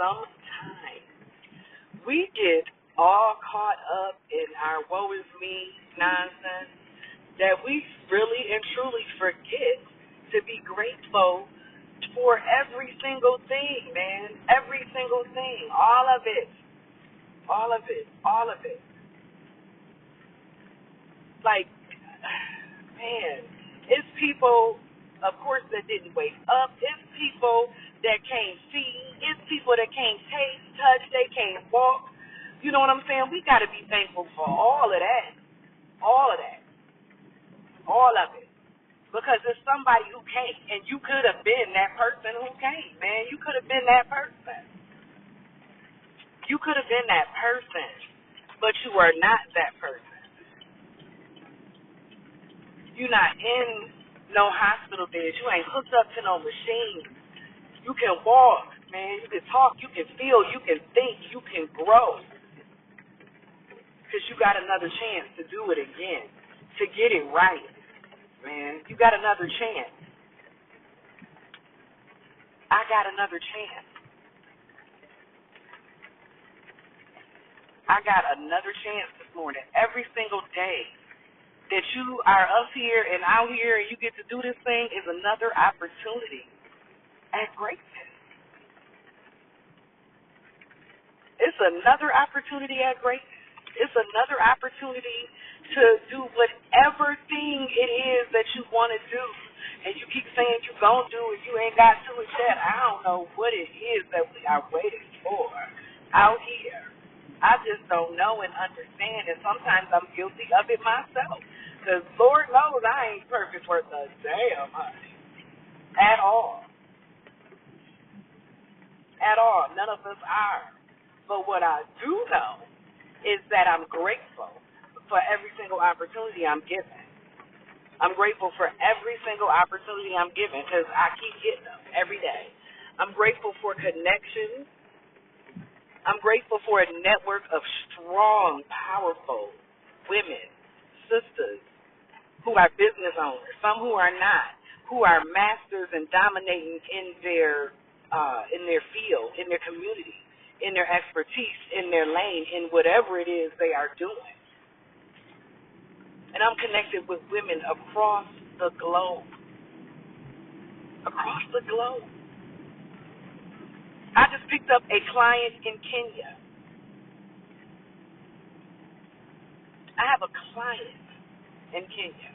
sometimes we get all caught up in our woe is me nonsense that we really and truly forget to be grateful for every single thing, man. Every single thing. All of it. All of it. All of it. Like, man, it's people, of course, that didn't wake up. It's people that can't see. It's people that can't taste, touch, they can't walk. You know what I'm saying? We got to be thankful for all of that. All of that. All of it. Because there's somebody who can't, and you could have been that person who can't, man. You could have been that person. You could have been that person, but you are not that person. You're not in no hospital bed. You ain't hooked up to no machine. You can walk, man. You can talk. You can feel. You can think. You can grow. Because you got another chance to do it again, to get it right, man. You got another chance. I got another chance. I got another chance this morning. Every single day that you are up here and out here and you get to do this thing is another opportunity at greatness. It's another opportunity at greatness. It's another opportunity to do whatever thing it is that you want to do. And you keep saying you're going to do it, you ain't got to it yet. I don't know what it is that we are waiting for out here. I just don't know and understand, and sometimes I'm guilty of it myself. Because Lord knows I ain't perfect worth a damn, honey. At all. At all. None of us are. But what I do know is that I'm grateful for every single opportunity I'm given. I'm grateful for every single opportunity I'm given because I keep getting them every day. I'm grateful for connections. I'm grateful for a network of strong, powerful women, sisters, who are business owners, some who are not, who are masters and dominating in their field, in their community, in their expertise, in their lane, in whatever it is they are doing. And I'm connected with women across the globe. Across the globe. I just picked up a client in Kenya. I have a client in Kenya.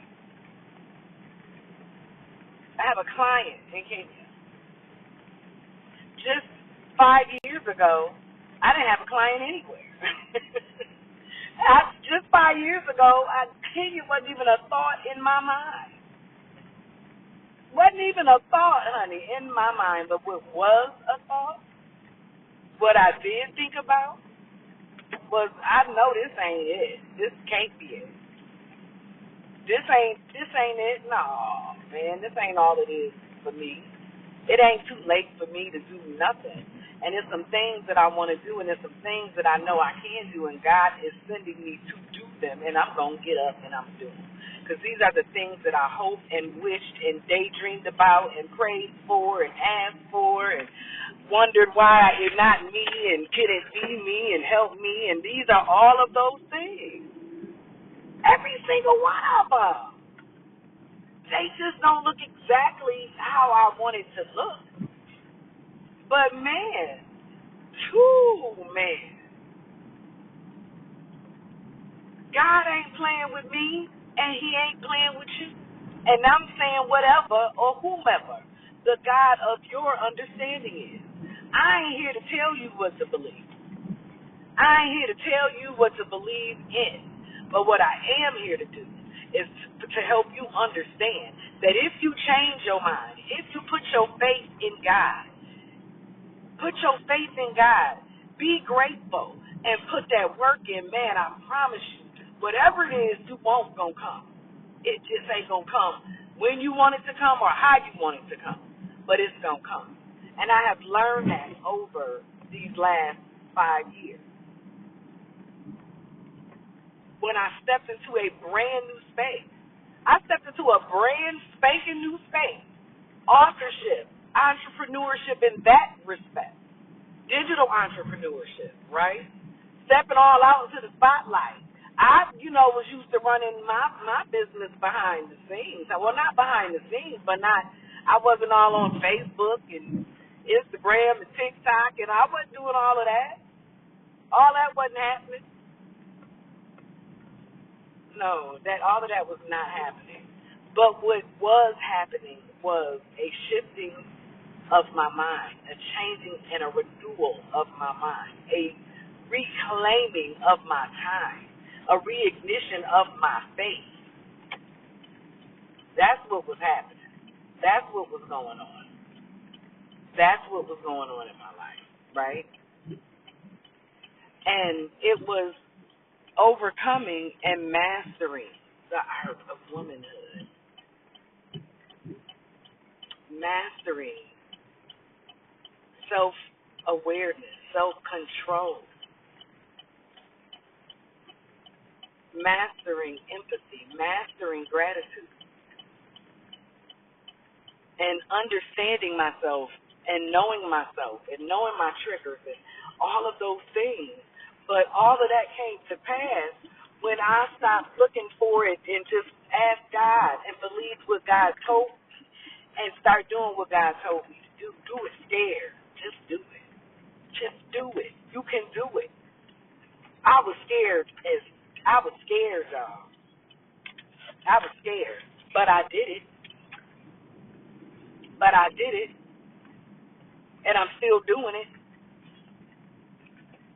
I have a client in Kenya. Just 5 years ago, I didn't have a client anywhere. Just 5 years ago, Kenya wasn't even a thought in my mind. Wasn't even a thought, honey, in my mind. But what was a thought, what I did think about, was I know this ain't it. This can't be it. This ain't it. No, man, this ain't all it is for me. It ain't too late for me to do nothing. And there's some things that I want to do, and there's some things that I know I can do, and God is sending me to do them, and I'm going to get up and I'm doing them. Because these are the things that I hoped and wished and daydreamed about and prayed for and asked for and wondered why it's not me and could it be me and help me, and these are all of those things. Every single one of them. They just don't look exactly how I want it to look. But man, God ain't playing with me, and he ain't playing with you. And I'm saying whatever or whomever the God of your understanding is. I ain't here to tell you what to believe. I ain't here to tell you what to believe in. But what I am here to do is to help you understand that if you change your mind, if you put your faith in God, be grateful, and put that work in, man, I promise you, whatever it is you want gonna come. It just ain't gonna come when you want it to come or how you want it to come, but it's gonna come. And I have learned that over these last 5 years. When I stepped into a brand new space, I stepped into a brand spanking new space, authorship, entrepreneurship in that respect. digital entrepreneurship, right? Stepping all out into the spotlight. I was used to running my business behind the scenes. Well, not behind the scenes, but I wasn't all on Facebook and Instagram and TikTok, and I wasn't doing all of that. All that wasn't happening. No, all of that was not happening. But what was happening was a shifting of my mind, a changing and a renewal of my mind, a reclaiming of my time, a reignition of my faith. That's what was happening. That's what was going on. That's what was going on in my life, right? And it was overcoming and mastering the art of womanhood, mastering self-awareness, self-control, mastering empathy, mastering gratitude, and understanding myself and knowing myself and knowing my triggers and all of those things. But all of that came to pass when I stopped looking for it and just asked God and believed what God told me and start doing what God told me to do. Do it scared. Just do it. Just do it. You can do it. I was scared, y'all. I was scared. But I did it. And I'm still doing it.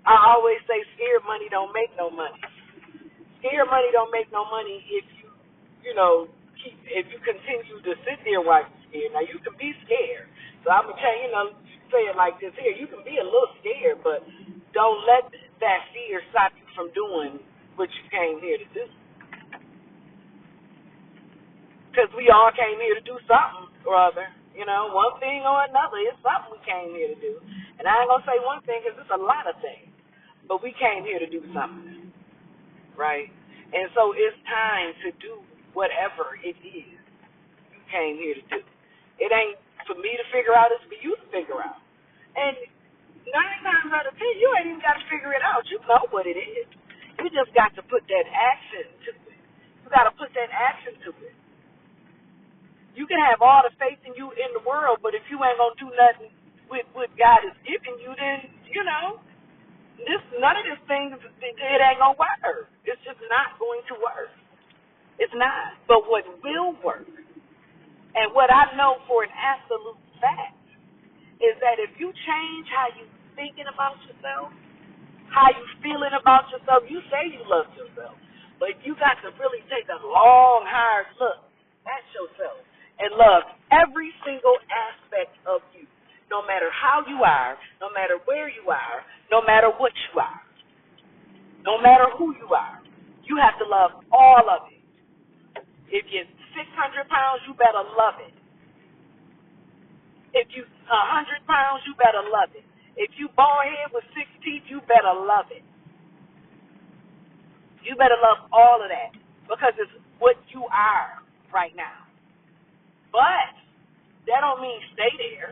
I always say scared money don't make no money. Scared money don't make no money if if you continue to sit there while you're scared. Now you can be scared. So I'm gonna say it like this here. You can be a little scared, but don't let that fear stop you from doing what you came here to do. Because we all came here to do something or other. One thing or another. It's something we came here to do. And I ain't going to say one thing because it's a lot of things. But we came here to do something, right? And so it's time to do whatever it is you came here to do. It ain't for me to figure out. It's for you to figure out. And 9 times out of 10, you ain't even got to figure it out. You know what it is. You just got to put that action to it. You got to put that action to it. You can have all the faith in you in the world, but if you ain't going to do nothing with what God is giving you, then, none of these things, it ain't going to work. It's just not going to work. It's not. But what will work, and what I know for an absolute fact, is that if you change how you thinking about yourself, how you feeling about yourself, you say you love yourself, but you got to really take a long, hard look at yourself and love every single aspect of you, no matter how you are, no matter where you are, no matter what you are, no matter who you are. You have to love all of it. If you're 600 pounds, you better love it. If you're 100 pounds, you better love it. If you bald head with 6 teeth, you better love it. You better love all of that because it's what you are right now. But that don't mean stay there.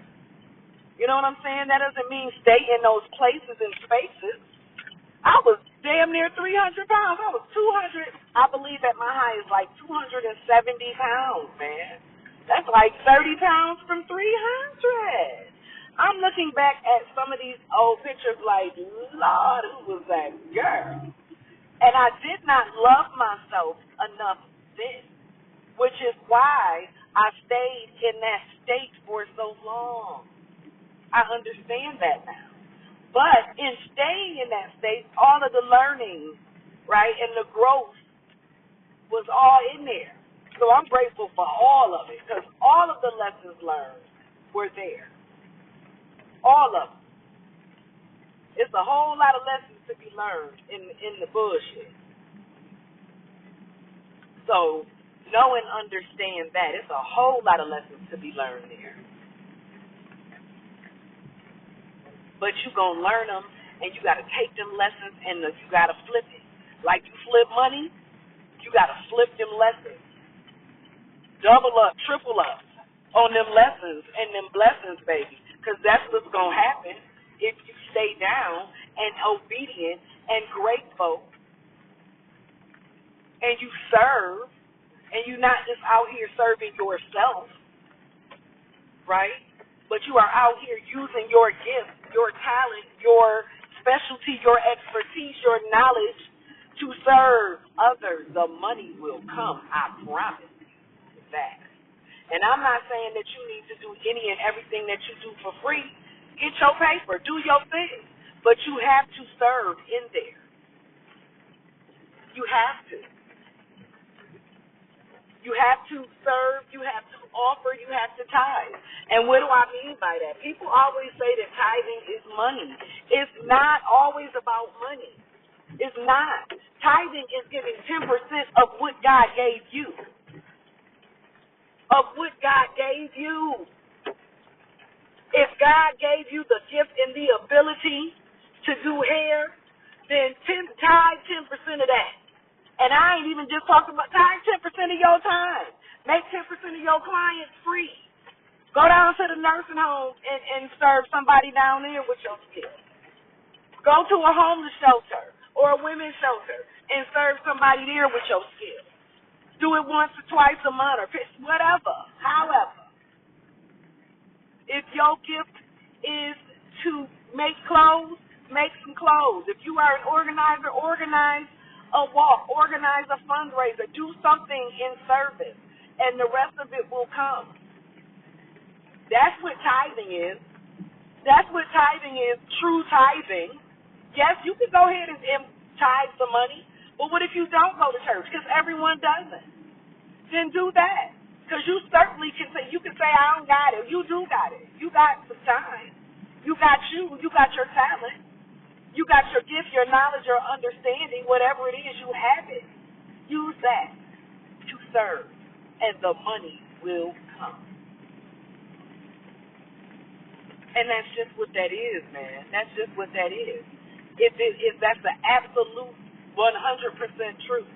You know what I'm saying? That doesn't mean stay in those places and spaces. I was damn near 300 pounds. I was 200. I believe at my height is like 270 pounds, man. That's like 30 pounds from 300. I'm looking back at some of these old pictures like, Lord, who was that girl? And I did not love myself enough then, which is why I stayed in that state for so long. I understand that now. But in staying in that state, all of the learning, right, and the growth was all in there. So I'm grateful for all of it because all of the lessons learned were there. All of them. It's a whole lot of lessons to be learned in the bullshit. So know and understand that. It's a whole lot of lessons to be learned there. But you're going to learn them, and you got to take them lessons, and you got to flip it. Like you flip money, you got to flip them lessons. Double up, triple up on them lessons and them blessings, baby, because that's what's going to happen. if you stay down and obedient and grateful and you serve and you're not just out here serving yourself, right? But you are out here using your gift, your talent, your specialty, your expertise, your knowledge to serve others. The money will come, I promise you that. And I'm not saying that you need to do any and everything that you do for free. Get your paper, do your thing. But you have to serve in there. You have to. You have to serve, you have to offer, you have to tithe. And what do I mean by that? People always say that tithing is money. It's not always about money. It's not. Tithing is giving 10% of what God gave you. Of what God gave you. If God gave you the gift and the ability to do hair, then tithe 10% of that. And I ain't even just talking about tithe 10% of your time. Make 10% of your clients free. Go down to the nursing home and serve somebody down there with your skills. Go to a homeless shelter or a women's shelter and serve somebody there with your skills. Do it once or twice a month or whatever. However, if your gift is to make clothes, make some clothes. If you are an organizer, organize a walk, organize a fundraiser, do something in service, and the rest of it will come. That's what tithing is. That's what tithing is, true tithing. Yes, you can go ahead and tithe some money, but what if you don't go to church? Because everyone doesn't. Then do that. Because you certainly can say, I don't got it. You do got it. You got some time. You got your talent. You got your gift, your knowledge, your understanding, whatever it is, you have it. Use that to serve, and the money will come. And that's just what that is, man. That's just what that is. If that's the absolute 100% truth.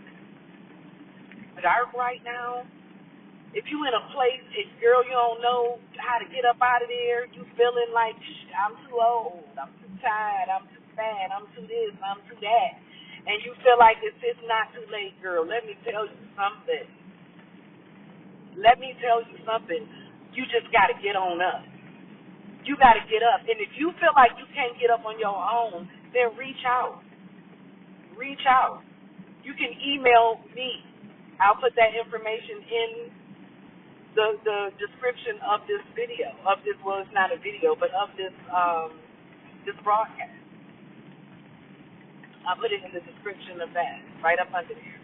Dark right now, if you in a place, girl, you don't know how to get up out of there, you feeling like, I'm too old, I'm too tired, I'm too fat, I'm too this, I'm too that, and you feel like it's not too late, girl, let me tell you something. You just got to get on up. You got to get up. And if you feel like you can't get up on your own, then reach out. Reach out. You can email me. I'll put that information in the description of this video, well, it's not a video, but of this broadcast. I'll put it in the description of that, right up under there.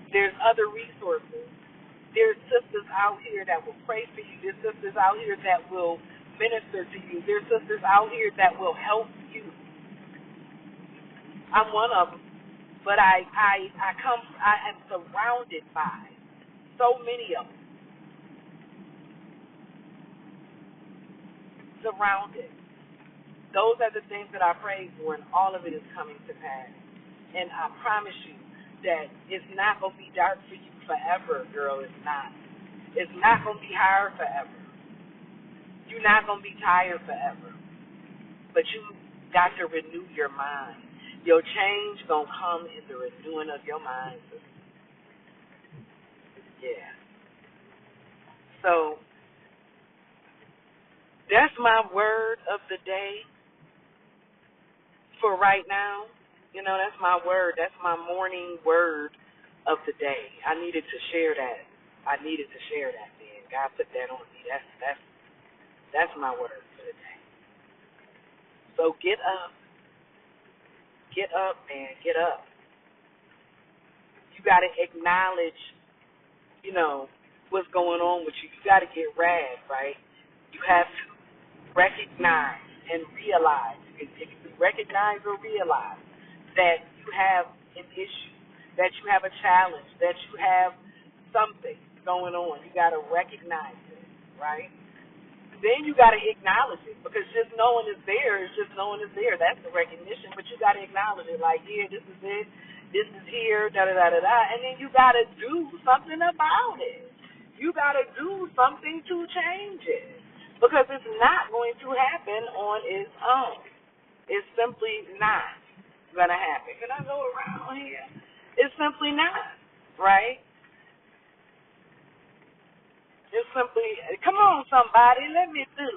There's other resources. There's sisters out here that will pray for you. There's sisters out here that will minister to you. There's sisters out here that will help you. I'm one of them, but I am surrounded by so many of them. Surrounded. Those are the things that I prayed for, and all of it is coming to pass. And I promise you that it's not going to be dark for you forever, girl. It's not. It's not going to be hard forever. You're not going to be tired forever. But you got to renew your mind. Your change going to come in the renewing of your mind. Yeah. So, that's my word of the day for right now. You know, that's my word. That's my morning word of the day. I needed to share that. Man. God put that on me. That's my word for the day. So get up. Get up, man. Get up. You got to acknowledge, what's going on with you. You got to get rad, right? You have to recognize and realize, if you recognize or realize that you have an issue, that you have a challenge, that you have something going on, you got to recognize it, right? Then you got to acknowledge it, because just knowing it's there is just knowing it's there. That's the recognition, but you got to acknowledge it, like, yeah, this is it, this is here, da-da-da-da-da, and then you got to do something about it. You got to do something to change it. Because it's not going to happen on its own. It's simply not going to happen. Can I go around here? It's simply not, right? It's simply, come on, somebody, let me do.